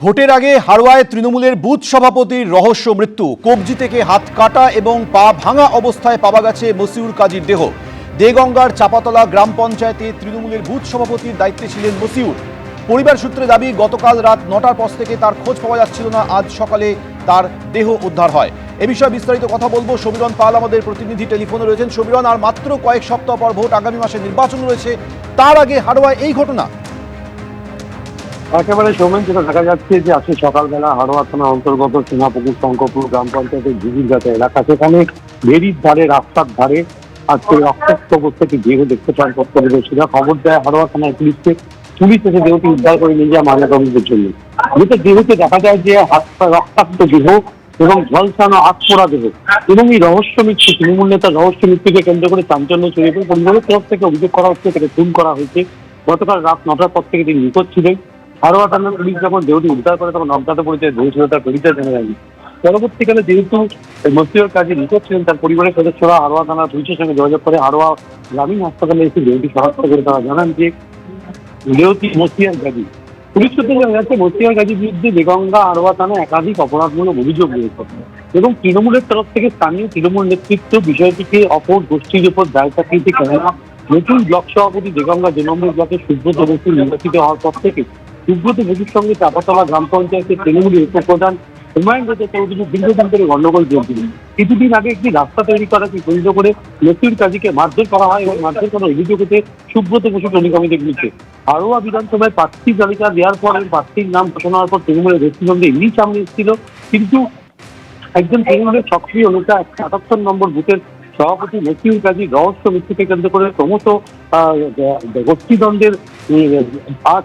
ভোটের আগে হাড়োয়ায় তৃণমূলের বুথ সভাপতির রহস্য মৃত্যু। কবজি থেকে হাত কাটা এবং পা ভাঙা অবস্থায় পাওয়া গেছে মসিউর কাজীর দেহ। দেগঙ্গার চাপাতলা গ্রাম পঞ্চায়েতে তৃণমূলের বুথ সভাপতির দায়িত্বে ছিলেন মসিউর। পরিবার সূত্রে দাবি, গতকাল রাত ৯টার পর থেকে তার খোঁজ পাওয়া যাচ্ছিল না। আজ সকালে তার দেহ উদ্ধার হয়। এ বিষয়ে বিস্তারিত কথা বলবো। সমীরণ পাল আমাদের প্রতিনিধি টেলিফোনে রয়েছেন। সমীরণ, আর মাত্র কয়েক সপ্তাহ পর ভোট, আগামী মাসে নির্বাচন রয়েছে, তার আগে হাড়োয়ায় এই ঘটনা। একেবারে সৌমেন, যেটা দেখা যাচ্ছে যে আজকে সকালবেলা হাড়োয়া থানা অন্তর্গত সিংহাপুকুর শঙ্করপুর গ্রাম পঞ্চায়েতের ঝুঁকিরগাছা এলাকা, সেখানে ভেরির ধারে, রাস্তার ধারে আজকে রক্তাক্ত অবস্থায় দেহ দেখতে পান প্রত্যক্ষদর্শীরা। খবর দেয় হাড়োয়া থানায় পুলিশকে। পুলিশ এসে দেহটি উদ্ধার করে নিয়ে যায় ময়নাতদন্তের জন্য। যেটা দেহতে দেখা যায় যে রক্তাক্ত দেহ এবং ঝলসানো আটপোড়া দেহ, এবং এই রহস্য মৃত্যু, তৃণমূল নেতার রহস্য মৃত্যুকে কেন্দ্র করে চাঞ্চল্য ছড়িয়ে পড়ে। পরিবারের তরফ থেকে অভিযোগ করা হচ্ছে তাকে খুন করা হয়েছে। গতকাল রাত ৯টার পর থেকে তিনি নিখোঁজ ছিলেন। হাড়োয়া থানার পুলিশ যখন দেহটি উদ্ধার করে তখন অজ্ঞাত পরিচয় দেহ ছিল তার পরিচয় জানা যায়নি। পরবর্তীকালে যেহেতু মসিউর কাজী নিখোঁজ ছিলেন, তার পরিবারের সদস্যরা হাড়োয়া থানার পুলিশের সঙ্গে যোগাযোগ করে হাড়োয়া গ্রামীণ হাসপাতালে এসে দেহটি শনাক্ত করে তারা জানান যে দেহটি মসিউর কাজী। পুলিশ সূত্রে জানা যাচ্ছে মসিউর কাজীর বিরুদ্ধে দেগঙ্গা হাড়োয়া থানায় একাধিক অপরাধমূলক অভিযোগ রয়েছে, এবং তৃণমূলের তরফ থেকে স্থানীয় তৃণমূল নেতৃত্ব বিষয়টিকে অপর গোষ্ঠীর উপর দায় চাপিয়েছে। কেননা নতুন ব্লক সভাপতি দেগঙ্গা ২ নম্বর ব্লকের সুব্রত বসু নির্বাচিত হওয়ার পর থেকে সুব্রত বসুর সঙ্গে চাপাতলা গ্রাম পঞ্চায়েতের তৃণমূলের উপপ্রধান হুমায়ুন রেজা চৌধুরী দীর্ঘদিন ধরে গন্ডগোল চলছিল। কিছুদিন আগে একটি রাস্তা তৈরি করাকে কেন্দ্র করে মসিউর কাজীকে মারধর করা হয়, এবং মারধর করার অভিযোগ হচ্ছে সুব্রত বসু টলি কমিটির বিরুদ্ধে। হাড়োয়া বিধানসভায় প্রার্থী তালিকা দেওয়ার পর প্রার্থীর নাম ঘোষণা হওয়ার পর তৃণমূলের গোষ্ঠীদ্বন্দ্বে এমনি সামনে এসেছিল, কিন্তু একজন তৃণমূলের সক্রিয় নেতা ৭৭ নম্বর বুথের সভাপতি মসিউর কাজীর রহস্য মৃত্যুকে কেন্দ্র করে ক্রমশ গোষ্ঠীদ্বন্দ্বের আজ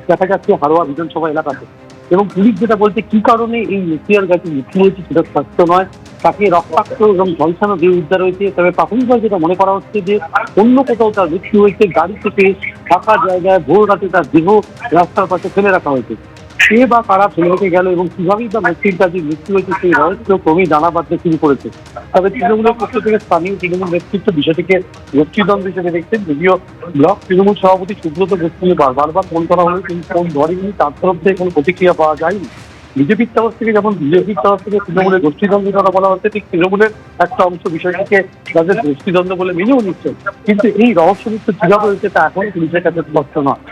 দেখা যাচ্ছে হাড়োয়া বিধানসভা এলাকাতে। এবং পুলিশ যেটা বলছে কি কারণে এই মসিউর কাজী মৃত্যু হয়েছে সেটা সত্য নয়, তাকে রক্তাক্ত এবং ঝলসানো দেহ উদ্ধার হয়েছে। তবে প্রাথমিকভাবে যেটা মনে করা হচ্ছে যে অন্য কোথাও তার মৃত্যু হয়েছে, গাড়ি থেকে ফাঁকা জায়গায় ভোর রাতে তার দেহ রাস্তার পাশে ফেলে রাখা হয়েছে। সে বা কারা ফেলে রেখে গেল এবং কিভাবেই বা মসিউর কাজীর মৃত্যু হয়েছে সেই রহস্য ক্রমেই জানা বাঁধতে শুরু করেছে। তবে তৃণমূলের পক্ষ থেকে স্থানীয় তৃণমূল নেতৃত্ব বিষয়টিকে গোষ্ঠীদ্বন্দ্ব হিসেবে দেখছেন। যদিও ব্লক তৃণমূল সভাপতি সুব্রত বসুকে বারবার ফোন করা হলে তিনি ফোন ধরেনি, তার তরফ থেকে কোনো প্রতিক্রিয়া পাওয়া যায়নি। বিজেপির তরফ থেকে যেমন বিজেপির তরফ থেকে তৃণমূলের গোষ্ঠীদ্বন্দ্বের কথা বলা হচ্ছে, ঠিক তৃণমূলের একটা অংশ বিষয়টিকে তাদের গোষ্ঠীদ্বন্দ্ব বলে মেনেও নিচ্ছে। কিন্তু এই রহস্য মৃত্যু কিভাবে হয়েছে তা এখন পুলিশের কাছে স্পষ্ট নয়।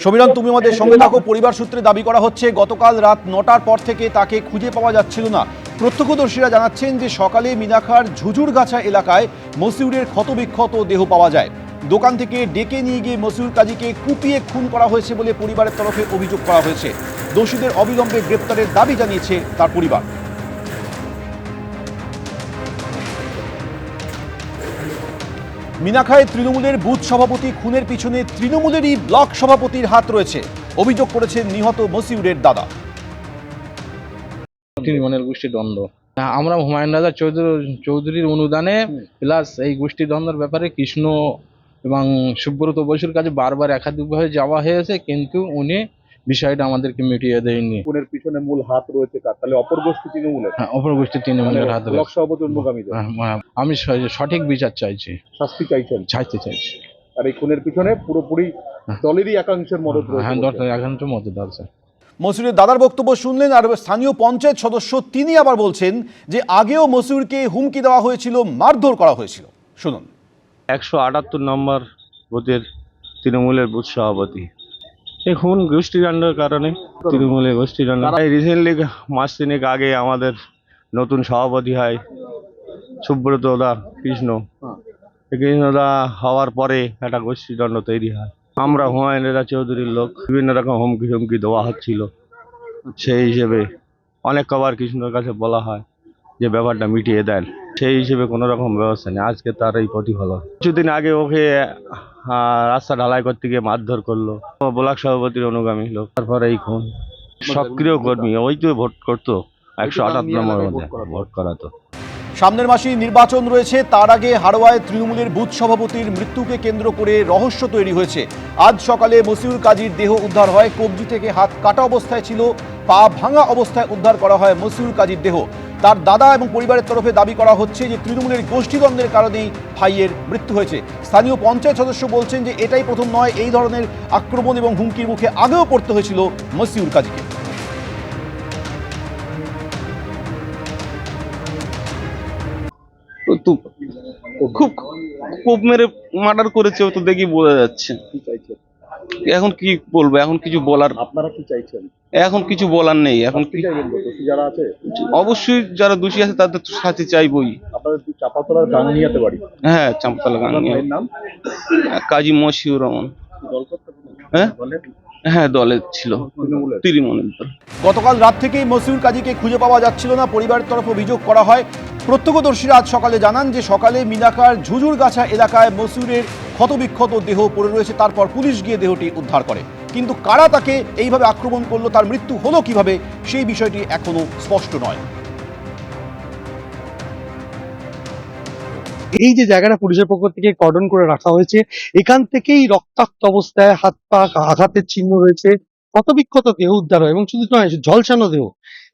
সমীরণ, তুমি আমাদের সঙ্গে থাকো। পরিবার সূত্রে দাবি করা হচ্ছে গতকাল রাত ৯টার পর থেকে তাকে খুঁজে পাওয়া যাচ্ছিল না। প্রত্যক্ষদর্শীরা জানাচ্ছেন যে সকালে মিনাখার ঝুঝুরগাছা এলাকায় মসিউরের ক্ষতবিক্ষত দেহ পাওয়া যায়। দোকান থেকে ডেকে নিয়ে গিয়ে মসিউর কাজীকে কুপিয়ে খুন করা হয়েছে বলে পরিবারের তরফে অভিযোগ করা হয়েছে। দোষীদের অবিলম্বে গ্রেপ্তারের দাবি জানিয়েছে তার পরিবার। মিনাখায় তৃণমূলের বুথ সভাপতি খুনের পিছনে তৃণমূলেরই ব্লক সভাপতির হাত রয়েছে, অভিযোগ করেছেন নিহত মসিউরের দাদা। তৃণমূলের গোষ্ঠী দ্বন্দ্ব, আমরা হুমায়ুন রাজা চৌধুরীর অনুদানে প্লাস এই গোষ্ঠী দ্বন্দ্বের ব্যাপারে কৃষ্ণ এবং সুব্রত বসুর কাছে বারবার একাধিকভাবে যাওয়া হয়েছে, কিন্তু উনি বিষয়টা আমাদেরকে মিটিয়ে দেয়নি। খুনের পিছনে মূল হাত রয়েছে কার? তাহলে অপর গোষ্ঠী তৃণমূলের? হ্যাঁ, অপর গোষ্ঠী তৃণমূলের হাত ব্লক সভাপতি অনুগামী। আমি সঠিক বিচার চাইছি, শাস্তি চাইছেন? চাইছি। আর এই খুনের পিছনে পুরোপুরি দলেরই একাংশের মদত রয়েছে? হ্যাঁ, একাংশের মদত আছে। মসিউরের দাদার বক্তব্য শুনলেন। আর স্থানীয় পঞ্চায়েত সদস্য তিনি আবার বলছেন যে আগেও মসিউরকে হুমকি দেওয়া হয়েছিল, মারধর করা হয়েছিল। শুনুন। ১৭৮ নম্বর বুথের তৃণমূলের বুথ সভাপতি এখন গোষ্ঠীদ্বন্দ্বের কারণে তৃণমূলের গোষ্ঠীদ্বন্দ্ব। রিসেন্টলি মাস ৩ আগে আমাদের নতুন সভাপতি হয় সুব্রতদা কৃষ্ণদা হওয়ার পরে একটা গোষ্ঠীদ্বন্দ্ব তৈরি হয়। আমরা হুমায়ুন রেজা চৌধুরীর লোক, বিভিন্ন রকম হুমকি দেওয়া হচ্ছিল। সেই হিসেবে অনেক কবার কৃষ্ণর কাছে বলা হয় যে ব্যাপারটা মিটিয়ে দেন, সেই হিসেবে কোনো রকম ব্যবস্থা নেই। আজকে তার এই প্রতিফলন। কিছুদিন আগে ওকে রাস্তা ঢালাই করতে গিয়ে মারধর করলো, ব্লক সভাপতির অনুগামী লোক। তারপরে এই খুন। সক্রিয় কর্মী, ওই তো ভোট করতো ১০৮ নম্বর মধ্যে ভোট করাতো। সামনের মাসে নির্বাচন রয়েছে, তার আগে হাড়োয়ায় তৃণমূলের বুথ সভাপতির মৃত্যুকে কেন্দ্র করে রহস্য তৈরি হয়েছে। আজ সকালে মসিউর কাজীর দেহ উদ্ধার হয়। কবজি থেকে হাত কাটা অবস্থায় ছিল, পা ভাঙা অবস্থায় উদ্ধার করা হয় মসিউর কাজীর দেহ। তার দাদা এবং পরিবারের তরফে দাবি করা হচ্ছে যে তৃণমূলের গোষ্ঠীদ্বন্দ্বের কারণেই ভাইয়ের মৃত্যু হয়েছে। স্থানীয় পঞ্চায়েত সদস্য বলছেন যে এটাই প্রথম নয়, এই ধরনের আক্রমণ এবং হুমকির মুখে আগেও পড়তে হয়েছিল মসিউর কাজীকে। তো খুব কোপ মেরে মার্ডার করেছে, ও তো দেখি বোঝা যাচ্ছে। কি চাইছেন? এখন কি বলবো, এখন কিছু বলার, আপনারা কি চাইছেন? এখন কিছু বলার নেই। এখন কি চাইবেন? দোষী যারা আছে অবশ্যই যারা দোষী আছে তাদের তো শাস্তি চাইবই। আপনাদের চাপাতলার গাংনিয়াতে বাড়ি। হ্যাঁ, চাম্পাতলা আপনার গাঙ্গিয়া। ভাইয়ের নাম? কাজী মশিউর রহমান। দল করতে হ্যাঁ? দলের? হ্যাঁ, দলের ছিল, তৃণমূলের? তৃণমূলের দল। গতকাল রাত থেকেই মসিউর কাজীকে খুঁজে পাওয়া যাচ্ছিল না, পরিবারের তরফে অভিযোগ করা হয়। প্রত্যক্ষদর্শীরা আজ সকালে জানান যে সকালে মিনাকার ঝুঝুরগাছা এলাকায় মসিউরের ক্ষতবিক্ষত দেহ পড়ে রয়েছে, তারপর পুলিশ গিয়ে দেহটি উদ্ধার করে। কিন্তু কারা তাকে এইভাবে আক্রমণ করলো, তার মৃত্যু হলো কিভাবে, সেই বিষয়টি এখনো স্পষ্ট নয়। এই যে জায়গাটা পুলিশের পক্ষ থেকে কর্ডন করে রাখা হয়েছে, এখান থেকেই রক্তাক্ত অবস্থায় হাত পা আঘাতের চিহ্ন রয়েছে, ক্ষতবিক্ষত দেহ উদ্ধার হয় এবং শুধু নয়, ঝলসানো দেহ।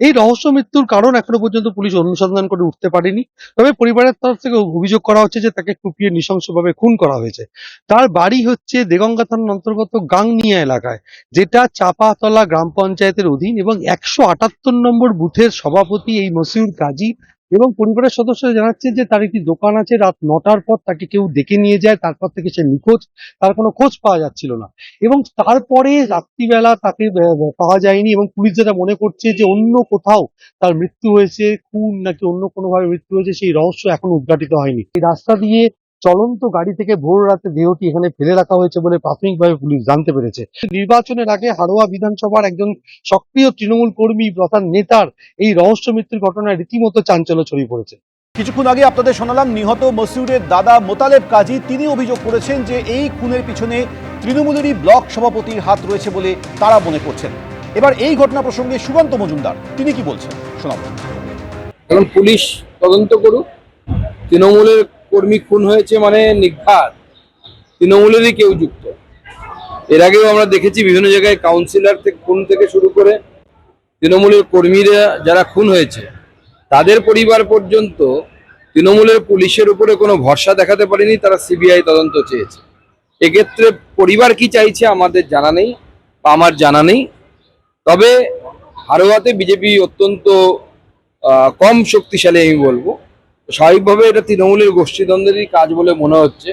এই রহস্য মৃত্যুর কারণ এখনো পর্যন্ত পুলিশ অনুসন্ধান করে উঠতে পারেনি। তবে পরিবারের তরফ থেকে অভিযোগ করা হচ্ছে যে তাকে কুপিয়ে নৃশংসভাবে খুন করা হয়েছে। তার বাড়ি হচ্ছে দেগঙ্গা থানার অন্তর্গত গাংনিয়া এলাকায়, যেটা চাপাতলা গ্রাম পঞ্চায়েতের অধীন, এবং 178 নম্বর বুথের সভাপতি এই মসিউর কাজী। এবং পরিবারের সদস্যরা জানাচ্ছে যে তার একটি দোকান আছে, রাত 9টার পর তাকে কেউ ডেকে নিয়ে যায়, তারপর থেকে সে নিখোঁজ, তার কোনো খোঁজ পাওয়া যাচ্ছিল না। এবং তারপরে রাত্রিবেলা তাকে পাওয়া যায়নি, এবং পুলিশ যেটা মনে করছে যে অন্য কোথাও তার মৃত্যু হয়েছে, খুন নাকি অন্য কোনোভাবে মৃত্যু হয়েছে, সেই রহস্য এখন উদ্ঘাটিত হয়নি। এই রাস্তা দিয়ে চলন্ত গাড়ি থেকে ভোর রাতে দেহটি এখানে ফেলে রাখা হয়েছে বলে প্রাথমিকভাবে পুলিশ জানতে পেরেছে। নির্বাচনের আগে হাড়োয়া বিধানসভার একজন সক্রিয় তৃণমূল কর্মী তথা নেতার এই রহস্য মৃত্যুর ঘটনায় রীতিমতো চাঞ্চল্য ছড়িয়ে পড়েছে। কিছুক্ষণ আগে আপনাদের শোনালাম নিহত মসিউরের দাদা মোতালেব কাজী। তিনি অভিযোগ করেছেন যে এই খুনের পিছনে তৃণমূলেরই ব্লক সভাপতির হাত রয়েছে বলে তারা মনে করছেন। এবার এই ঘটনা প্রসঙ্গে সুকান্ত মজুমদার তিনি কি বলছেন শোনাবো। এখন পুলিশ তদন্ত করুক। তৃণমূলের কর্মী খুন হয়েছে মানে নির্ঘাত তৃণমূলেরই কেউ যুক্ত। এর আগেও আমরা দেখেছি বিভিন্ন জায়গায় কাউন্সিলর থেকে খুন থেকে শুরু করে তৃণমূলের কর্মীরা যারা খুন হয়েছে তাদের পরিবার পর্যন্ত তৃণমূলের পুলিশের উপরে কোনো ভরসা দেখাতে পারেনি, তারা সিবিআই তদন্ত চেয়েছে। এক্ষেত্রে পরিবার কি চাইছে আমাদের জানা নেই বা আমার জানা নেই। তবে হাড়োয়াতে বিজেপি অত্যন্ত কম শক্তিশালী আমি বলবো। স্বাভাবিকভাবে এটা তৃণমূলের গোষ্ঠীদ্বন্দ্বেরই কাজ বলে মনে হচ্ছে,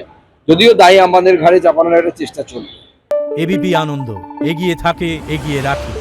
যদিও দায়ী আমাদের ঘাড়ে চাপানোর একটা চেষ্টা চলবে। এবিপি আনন্দ এগিয়ে থাকে, এগিয়ে রাখে।